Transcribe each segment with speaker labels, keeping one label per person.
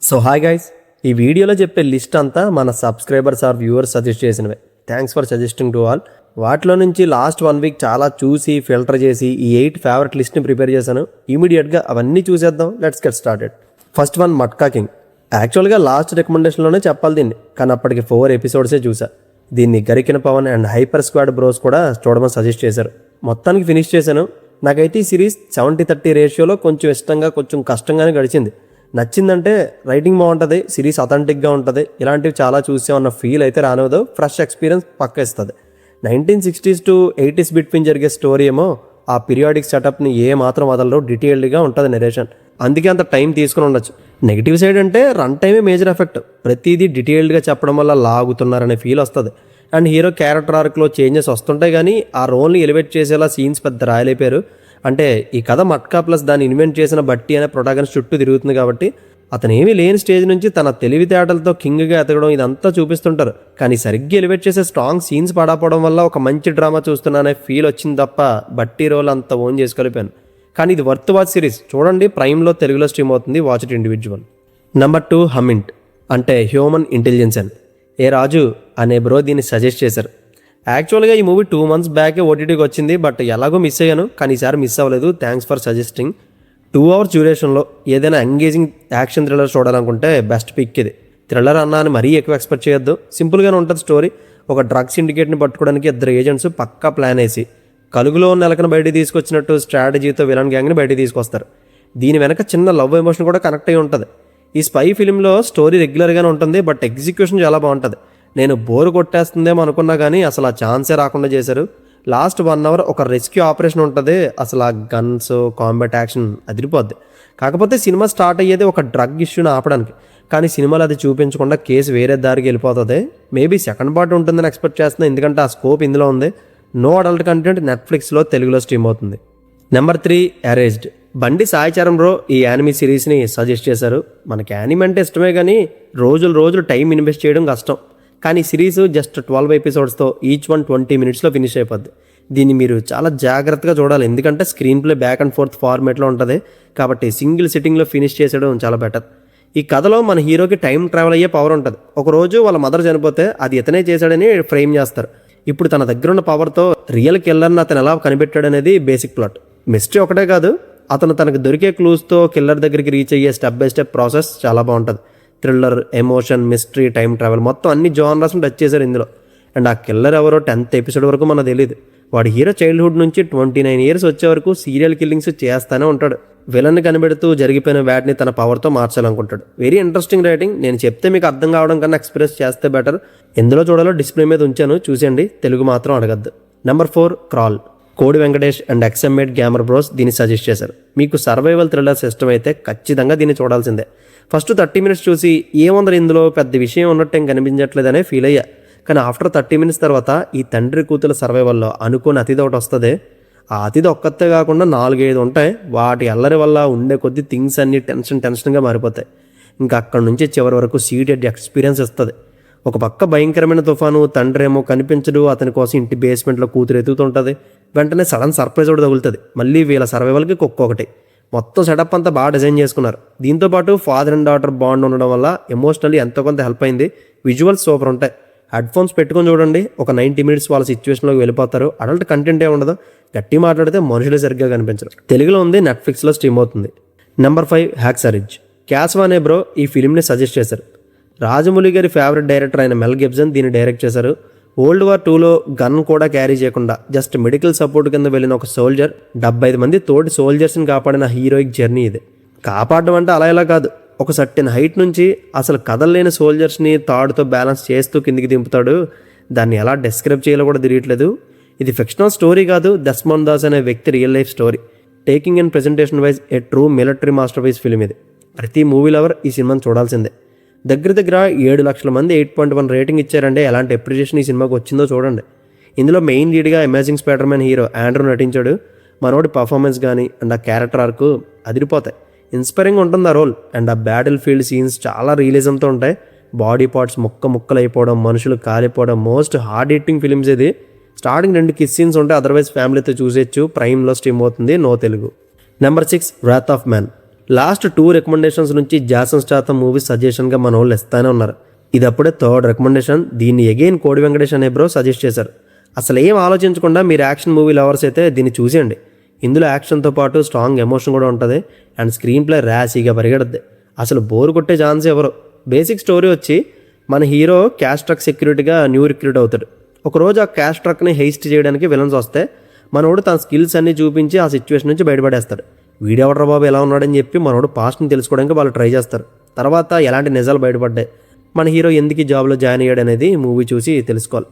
Speaker 1: So hi guys, ఈ వీడియోలో చెప్పే లిస్ట్ అంతా మన సబ్స్క్రైబర్స్ ఆర్ వ్యూవర్స్ సజెస్ట్ చేసినవే. Thanks for suggesting to all. వాటిలో నుంచి లాస్ట్ 1 వీక్ చాలా చూసి ఫిల్టర్ చేసి ఈ 8 ఫేవరెట్ లిస్ట్ని ప్రిపేర్ చేశాను. ఇమీడియట్గా అవన్నీ చూసేద్దాం. Let's get started. First one, Matka king. యాక్చువల్గా లాస్ట్ రికమెండేషన్లోనే చెప్పాలి దీన్ని, కానీ అప్పటికి 4 ఎపిసోడ్సే చూసా. దీన్ని Garikina Pavan and hyper squad bros కూడా చూడమని సజెస్ట్ చేశారు. మొత్తానికి ఫినిష్ చేశాను. నాకైతే ఈ సిరీస్ 70-30 రేషియోలో కొంచెం ఇష్టంగా కొంచెం కష్టంగానే గడిచింది. నచ్చిందంటే రైటింగ్ బాగుంటుంది, సిరీస్ అథెంటిక్గా ఉంటుంది, ఇలాంటివి చాలా చూసామన్న ఫీల్ అయితే రానివ్వదు. ఫ్రెష్ ఎక్స్పీరియన్స్ పక్క ఇస్తుంది. 1960s to 80s బిట్వీన్ జరిగే స్టోరీ ఏమో ఆ పీరియాడిక్ సెటప్ని ఏ మాత్రం వదలరు, డీటెయిల్డ్గా ఉంటుంది నెరేషన్. అందుకే అంత టైం తీసుకుని ఉండొచ్చు. నెగిటివ్ సైడ్ అంటే రన్ టైమే మేజర్ ఎఫెక్ట్. ప్రతిదీ డీటెయిల్డ్గా చెప్పడం వల్ల లాగుతున్నారనే ఫీల్ వస్తుంది. అండ్ హీరో క్యారెక్టర్ ఆర్క్లో చేంజెస్ వస్తుంటాయి, కానీ ఆ రోల్ని ఎలివేట్ చేసేలా సీన్స్ పెద్ద రాయలేపారు. అంటే ఈ కథ మట్కా ప్లస్ దాన్ని ఇన్వెంట్ చేసిన బట్టి అనే ప్రొటాగనిస్ట్ చుట్టూ తిరుగుతుంది కాబట్టి అతను ఏమీ లేని స్టేజ్ నుంచి తన తెలివితేటలతో కింగ్గా ఎదగడం ఇదంతా చూపిస్తుంటారు. కానీ సరిగ్గా ఎలివేట్ చేసే స్ట్రాంగ్ సీన్స్ పడకపోవడం వల్ల ఒక మంచి డ్రామా చూస్తున్నానే ఫీల్ వచ్చింది తప్ప బట్టి రోల్ అంతా ఓన్ చేసుకోలేపాను. కానీ ఇది వర్త్ వాచ్ సిరీస్. చూడండి, ప్రైమ్లో తెలుగులో స్ట్రీమ్ అవుతుంది. Watch it individual. నెంబర్ 2, హమింట్ అంటే హ్యూమన్ ఇంటెలిజెన్స్ అని ఏ రాజు అనే బ్రో దీన్ని సజెస్ట్ చేశారు. యాక్చువల్గా ఈ మూవీ 2 months బ్యాకే ఓటీటీకి వచ్చింది, బట్ ఎలాగో మిస్ అయ్యాను. కానీ ఈసారి మిస్ అవ్వలేదు. Thanks for suggesting. 2 hours డ్యూరేషన్లో ఏదైనా ఎంగేజింగ్ యాక్షన్ థ్రిల్లర్ చూడాలనుకుంటే బెస్ట్ పిక్ ఇది. థ్రిల్లర్ అన్నా అని మరీ ఎక్కువ ఎక్స్పెక్ట్ చేయొద్దు. సింపుల్గానే ఉంటుంది స్టోరీ. ఒక డ్రగ్స్ సిండికేట్ని పట్టుకోవడానికి 2 ఏజెంట్స్ పక్కా ప్లాన్ వేసి కలుగులో ఉన్న ఎలకను బయటికి తీసుకొచ్చినట్టు స్ట్రాటజీతో విలన్ గ్యాంగ్ని బయటికి తీసుకొస్తారు. దీని వెనక చిన్న లవ్ ఎమోషన్ కూడా కనెక్ట్ అయి ఉంటుంది. ఈ స్పై ఫిలింలో స్టోరీ రెగ్యులర్గానే ఉంటుంది, బట్ ఎగ్జిక్యూషన్ చాలా బాగుంటుంది. నేను బోర్ కొట్టేస్తుందేమో అనుకున్నా కానీ అసలు ఆ ఛాన్సే రాకుండా చేశారు. లాస్ట్ 1 hour ఒక రెస్క్యూ ఆపరేషన్ ఉంటుంది. అసలు ఆ గన్స్, కాంబాట్ యాక్షన్ అదిరిపోద్ది. కాకపోతే సినిమా స్టార్ట్ అయ్యేది ఒక డ్రగ్ ఇష్యూని ఆపడానికి, కానీ సినిమాలో అది చూపించకుండా కేసు వేరే దారికి వెళ్ళిపోతుంది. మేబీ సెకండ్ పార్ట్ ఉంటుందని ఎక్స్పెక్ట్ చేస్తున్నా, ఎందుకంటే ఆ స్కోప్ ఇందులో ఉంది. నో అడల్ట్ కంటెంట్, నెట్ఫ్లిక్స్లో తెలుగులో స్ట్రీమ్ అవుతుంది. Number 3, erased. బండి సాయి చరణ్ బ్రో ఈ యానిమీ సిరీస్ని సజెస్ట్ చేశారు. మనకి యానిమీ అంటే ఇష్టమే, కానీ రోజులు టైం ఇన్వెస్ట్ చేయడం కష్టం. కానీ series just 12 episodes each one 20 minutesలో ఫినిష్ అయిపోద్ది. దీన్ని మీరు చాలా జాగ్రత్తగా చూడాలి, ఎందుకంటే screen play back and forth ఫార్మేట్లో ఉంటుంది. కాబట్టి సింగిల్ సిట్టింగ్లో ఫినిష్ చేసేయడం చాలా బెటర్. ఈ కథలో మన హీరోకి టైం ట్రావెల్ అయ్యే పవర్ ఉంటుంది. ఒకరోజు వాళ్ళ మదర్ చనిపోతే అది ఇతనే చేశాడని ఫ్రేమ్ చేస్తారు. ఇప్పుడు తన దగ్గర ఉన్న పవర్తో రియల్ కిల్లర్ని అతను ఎలా కనిపెట్టాడనేది బేసిక్ ప్లాట్. మిస్టరీ ఒకటే కాదు, అతను తనకు దొరికే క్లూస్తో కిల్లర్ దగ్గరికి రీచ్ అయ్యే స్టెప్ బై స్టెప్ ప్రాసెస్ చాలా బాగుంటుంది. Thriller, emotion, mystery, time travel మొత్తం అన్ని జానర్స్ని టచ్ చేశారు ఇందులో. అండ్ ఆ కిల్లర్ ఎవరో 10th episode వరకు మనకు తెలియదు. వాడి హీరో చైల్డ్హుడ్ నుంచి 29 years వచ్చే వరకు సీరియల్ కిల్లింగ్స్ చేస్తూనే ఉంటాడు. విలన్ని కనిపెడుతూ జరిగిపోయిన వాటిని తన పవర్తో మార్చాలనుకుంటాడు. Very interesting writing. నేను చెప్తే మీకు అర్థం కావడం కన్నా ఎక్స్ప్రెస్ చేస్తే బెటర్. ఎందులో చూడాలో డిస్ప్లే మీద ఉంచాను, చూసేయండి. తెలుగు మాత్రం అడగద్దు. Number 4, crawl. Kodi Venkatesh and XM8 gamer bros దీన్ని సజెస్ట్ చేశారు. మీకు సర్వైవల్ థ్రిల్లర్స్ ఇష్టం అయితే ఖచ్చితంగా దీన్ని చూడాల్సిందే. ఫస్ట్ 30 minutes చూసి ఏముందరు ఇందులో పెద్ద విషయం ఉన్నట్టు ఏం కనిపించట్లేదనే ఫీల్ అయ్యా. కానీ ఆఫ్టర్ 30 minutes తర్వాత ఈ తండ్రి కూతుల సర్వైవల్లో అనుకోని అతిథి ఒకటి వస్తుంది. ఆ అతిథి ఒక్కతే కాకుండా 4-5 ఉంటాయి. వాటి అల్లరి వల్ల ఉండే కొద్ది థింగ్స్ అన్నీ టెన్షన్గా మారిపోతాయి. ఇంకా అక్కడ నుంచి చివరి వరకు సీరియడ్ ఎక్స్పీరియన్స్ ఇస్తుంది. ఒక పక్క భయంకరమైన తుఫాను, తండ్రి ఏమో కనిపించడు, అతని కోసం ఇంటి బేస్మెంట్లో కూతురు ఎదుగుతుంటుంది. వెంటనే సడన్ సర్ప్రైజ్ ఒకటి తగులుతుంది. మళ్ళీ వీళ్ళ సర్వైవల్కి ఒక్కొక్కటి. మొత్తం సెటప్ అంతా బాగా డిజైన్ చేసుకున్నారు. దీంతోపాటు ఫాదర్ అండ్ డాటర్ బాండ్ ఉండడం వల్ల ఎమోషనల్లీ ఎంతో కొంత హెల్ప్ అయింది. విజువల్స్ సూపర్ ఉంటాయి. హెడ్ఫోన్స్ పెట్టుకొని చూడండి, ఒక 90 minutes వాళ్ళ సిచ్యువేషన్లోకి వెళ్ళిపోతారు. అడల్ట్ కంటెంట్ ఏ ఉండదు. గట్టి మాట్లాడితే మనుషులే సరిగ్గా కనిపించరు. తెలుగులో ఉంది, నెట్ఫ్లిక్స్లో స్ట్రీమ్ అవుతుంది. నెంబర్ 5, హ్యాక్సారిడ్జ్. క్యాస్వా అనే బ్రో ఈ ఫిలింని సజెస్ట్ చేశారు. రాజమౌళి గారి ఫేవరెట్ డైరెక్టర్ అయిన మెల్ గిబ్సన్ దీన్ని డైరెక్ట్ చేశారు. World War IIలో గన్ కూడా క్యారీ చేయకుండా జస్ట్ మెడికల్ సపోర్ట్ కింద వెళ్ళిన ఒక సోల్జర్ 75 మంది తోటి సోల్జర్స్ని కాపాడిన హీరోయిక్ జర్నీ ఇది. కాపాడడం అంటే అలా ఇలా కాదు, ఒక సర్టెన్ హైట్ నుంచి అసలు కదలలేని సోల్జర్స్ని తాడుతో బ్యాలెన్స్ చేస్తూ కిందికి దింపుతాడు. దాన్ని ఎలా డిస్క్రైబ్ చేయాలో కూడా తెలియట్లేదు. ఇది ఫిక్షనల్ స్టోరీ కాదు, దస్మాన్ దాస్ అనే వ్యక్తి real life story. Taking and presentation wise a true military masterpiece film ఇది. ప్రతి మూవీ లవర్ ఈ సినిమాని చూడాల్సిందే. దగ్గర 7 లక్షల మంది 8.1 రేటింగ్ ఇచ్చారంటే ఎలాంటి అప్రిషియేషన్ ఈ సినిమాకి వచ్చిందో చూడండి. ఇందులో మెయిన్ లీడ్గా అమేజింగ్ స్పైడర్-మ్యాన్ హీరో ఆండ్రూ నటించాడు. మనోడి పర్ఫార్మెన్స్ కానీ అండ్ ఆ క్యారెక్టర్ ఆర్క్ అదిరిపోతాయి. ఇన్స్పైరింగ్ ఉంటుంది ఆ రోల్. అండ్ ఆ బ్యాటిల్ ఫీల్డ్ సీన్స్ చాలా రియలిజంతో ఉంటాయి. బాడీ పార్ట్స్ ముక్కలు అయిపోవడం, మనుషులు కాలిపోవడం, మోస్ట్ హార్డ్ హిట్టింగ్ ఫిలిమ్స్ ఇది. స్టార్టింగ్ 2 kiss scenes ఉంటాయి, అదర్వైజ్ ఫ్యామిలీతో చూసేయచ్చు. ప్రైమ్లో స్ట్రీమ్ అవుతుంది, no Telugu. Number 6, wrath of man. Last 2 recommendations నుంచి జాసన్ స్టాథమ్ మూవీ సజెషన్గా మన వాళ్ళు ఇస్తానే ఉన్నారు. ఇది అప్పుడే 3rd రికమెండేషన్. దీన్ని అగైన్ కోడి వెంకటేష్ అనే బ్రో సజెస్ట్ చేశారు. అసలు ఏం ఆలోచించకుండా మీరు యాక్షన్ మూవీ లవర్స్ అయితే దీన్ని చూసేయండి. ఇందులో యాక్షన్తో పాటు స్ట్రాంగ్ ఎమోషన్ కూడా ఉంటుంది అండ్ స్క్రీన్ ప్లే ర్యాసీగా పరిగెడుద్ది. అసలు బోర్ కొట్టే ఛాన్స్ ఎవరు. బేసిక్ స్టోరీ వచ్చి మన హీరో క్యాష్ ట్రక్ సెక్యూరిటీగా న్యూ రిక్రూట్ అవుతాడు. ఒకరోజు ఆ క్యాష్ ట్రక్ని హెయిస్ట్ చేయడానికి విలన్స్ వస్తే మనోడు తన స్కిల్స్ అన్నీ చూపించి ఆ సిచ్యువేషన్ నుంచి బయటపడేస్తాడు. వీడెవడ్రా బాబు ఎలా ఉన్నాడని చెప్పి మనోడు పాస్ట్ని తెలుసుకోవడానికి వాళ్ళు ట్రై చేస్తారు. తర్వాత ఎలాంటి నిజాలు బయటపడ్డాయి, మన హీరో ఎందుకు ఈ జాబ్లో జాయిన్ అయ్యాడు అనేది మూవీ చూసి తెలుసుకోవాలి.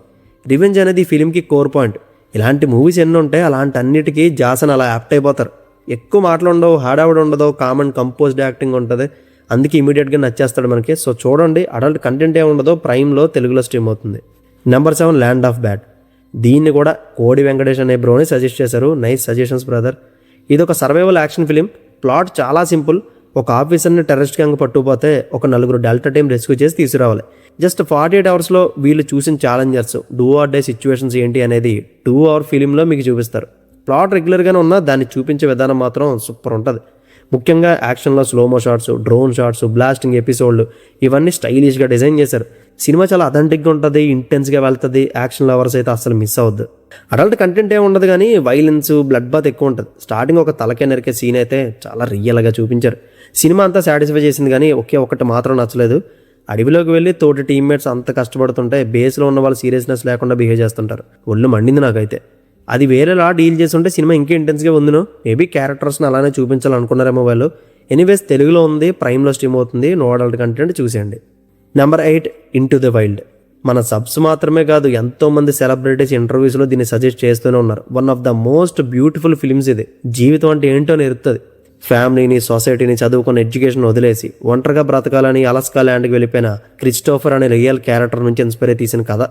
Speaker 1: రివెంజ్ అనేది ఈ ఫిలింకి కోర్ పాయింట్. ఇలాంటి మూవీస్ ఎన్ని ఉంటాయి, అలాంటి అన్నిటికీ జాసన్ అలా యాప్ట్ అయిపోతారు. ఎక్కువ మాటలు ఉండవు, హడావిడి ఉండదు, కామన్ కంపోజ్డ్ యాక్టింగ్ ఉంటుంది. అందుకే ఇమీడియట్గా నచ్చేస్తాడు మనకి. సో చూడండి, అడల్ట్ కంటెంట్ ఏ ఉండదో ప్రైమ్లో తెలుగులో స్ట్రీమ్ అవుతుంది. Number 7 land of bad. దీన్ని కూడా కోడి వెంకటేష్ అనే బ్రోని సజెస్ట్ చేశారు. Nice suggestions brother. ఇది ఒక సర్వైవల్ యాక్షన్ ఫిలిం. ప్లాట్ చాలా సింపుల్. ఒక ఆఫీసర్ని టెర్రరిస్ట్ గ్యాంగ్ పట్టుకుపోతే ఒక 4 డెల్టా టీం రెస్క్యూ చేసి తీసుకురావాలి. జస్ట్ 48 అవర్స్లో వీళ్ళు చూసిన Challengers, do or day situations ఏంటి అనేది 2 అవర్ ఫిలింలో మీకు చూపిస్తారు. ప్లాట్ రెగ్యులర్గానే ఉన్నా దాన్ని చూపించే విధానం మాత్రం సూపర్ ఉంటుంది. ముఖ్యంగా యాక్షన్లో slomo shots, drone shots, blasting ఎపిసోడ్లు ఇవన్నీ స్టైలిష్గా డిజైన్ చేశారు. సినిమా చాలా అథెంటిక్గా ఉంటుంది, ఇంటెన్స్గా వెళ్తుంది. యాక్షన్ లవర్స్ అయితే అసలు మిస్ అవ్వద్దు. అడల్ట్ కంటెంట్ ఏమి ఉండదు కానీ వైలెన్స్, బ్లడ్ బాత్ ఎక్కువ ఉంటుంది. స్టార్టింగ్ ఒక తలకే నరికే సీన్ అయితే చాలా రియల్గా చూపించారు. సినిమా అంతా సాటిస్ఫై చేసింది కానీ ఒకటి మాత్రం నచ్చలేదు. అడవిలోకి వెళ్ళి తోటి టీమ్మేట్స్ అంత కష్టపడుతుంటే బేస్లో ఉన్న వాళ్ళు సీరియస్నెస్ లేకుండా బిహేవ్ చేస్తుంటారు. ఒళ్ళు మండింది నాకైతే. అది వేరేలా డీల్ చేస్తుంటే సినిమా ఇంకా ఇంటెన్స్గా ఉందినో. మేబీ క్యారెక్టర్స్ని అలానే చూపించాలనుకున్నారేమో వాళ్ళు. ఎనీవేస్ తెలుగులో ఉంది, ప్రైమ్లో స్ట్రీమ్ అవుతుంది. నో అడల్ట్ కంటెంట్ చూసేయండి. Number 8 into the wild. మన సబ్స్ మాత్రమే కాదు, ఎంతోమంది సెలబ్రిటీస్ ఇంటర్వ్యూస్లో దీన్ని సజెస్ట్ చేస్తూనే ఉన్నారు. One of the most beautiful films ఇది. జీవితం అంటే ఏంటో నేర్పుతుంది. ఫ్యామిలీని, సొసైటీని, చదువుకున్న ఎడ్యుకేషన్ వదిలేసి ఒంటరిగా బ్రతకాలని అలస్కా ల్యాండ్కి వెళ్ళిపోయిన క్రిస్టోఫర్ అనే రియల్ క్యారెక్టర్ నుంచి ఇన్స్పైర్ అయి తీసిన కథ.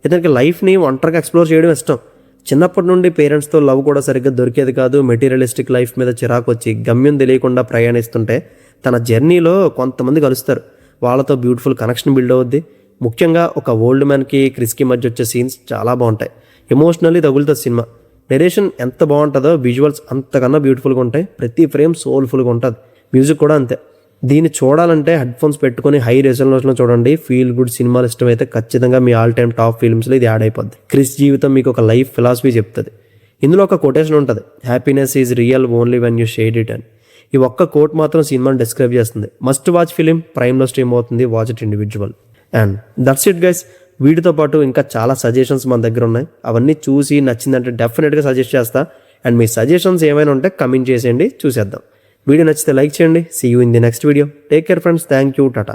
Speaker 1: ఇతనికి లైఫ్ని ఒంటరిగా ఎక్స్ప్లోర్ చేయడం ఇష్టం. చిన్నప్పటి నుండి పేరెంట్స్తో లవ్ కూడా సరిగ్గా దొరికేది కాదు. మెటీరియలిస్టిక్ లైఫ్ మీద చిరాకు వచ్చి గమ్యం తెలియకుండా ప్రయాణిస్తుంటే తన జర్నీలో కొంతమంది కలుస్తారు. వాళ్ళతో బ్యూటిఫుల్ కనెక్షన్ బిల్డ్ అవుద్ది. ముఖ్యంగా ఒక ఓల్డ్ మ్యాన్కి క్రిస్కి మధ్య వచ్చే సీన్స్ చాలా బాగుంటాయి. ఎమోషనల్లీ తగులుతుంది సినిమా. నెరేషన్ ఎంత బాగుంటుందో విజువల్స్ అంతకన్నా బ్యూటిఫుల్గా ఉంటాయి. ప్రతి ఫ్రేమ్ సోల్ఫుల్గా ఉంటుంది. మ్యూజిక్ కూడా అంతే. దీన్ని చూడాలంటే హెడ్ఫోన్స్ పెట్టుకొని హై రెజల్యూషన్లో చూడండి. ఫీల్ గుడ్ సినిమాలు ఇష్టమైతే ఖచ్చితంగా మీ ఆల్ టైమ్ టాప్ ఫిల్మ్స్లో ఇది యాడ్ అయిపోద్ది. క్రిస్ జీవితం మీకు ఒక లైఫ్ ఫిలాసఫీ చెప్తుంది. ఇందులో ఒక కొటేషన్ ఉంటుంది, happiness is real only when you share it అని. ఈ ఒక్క కోట్ మాత్రం సినిమాని డిస్క్రైబ్ చేస్తుంది. మస్ట్ వాచ్ ఫిలిం, ప్రైమ్లో స్ట్రీమ్ అవుతుంది. Watch it individual. And that's it guys. వీటితో పాటు ఇంకా చాలా సజెషన్స్ మన దగ్గర ఉన్నాయి. అవన్నీ చూసి నచ్చిందంటే డెఫినెట్గా సజెస్ట్ చేస్తా. అండ్ మీ సజెషన్స్ ఏమైనా ఉంటే కమెంట్ చేసేయండి, చూసేద్దాం. వీడియో నచ్చితే లైక్ చేయండి. See you in the next video. Take care friends. Thank you. Tata.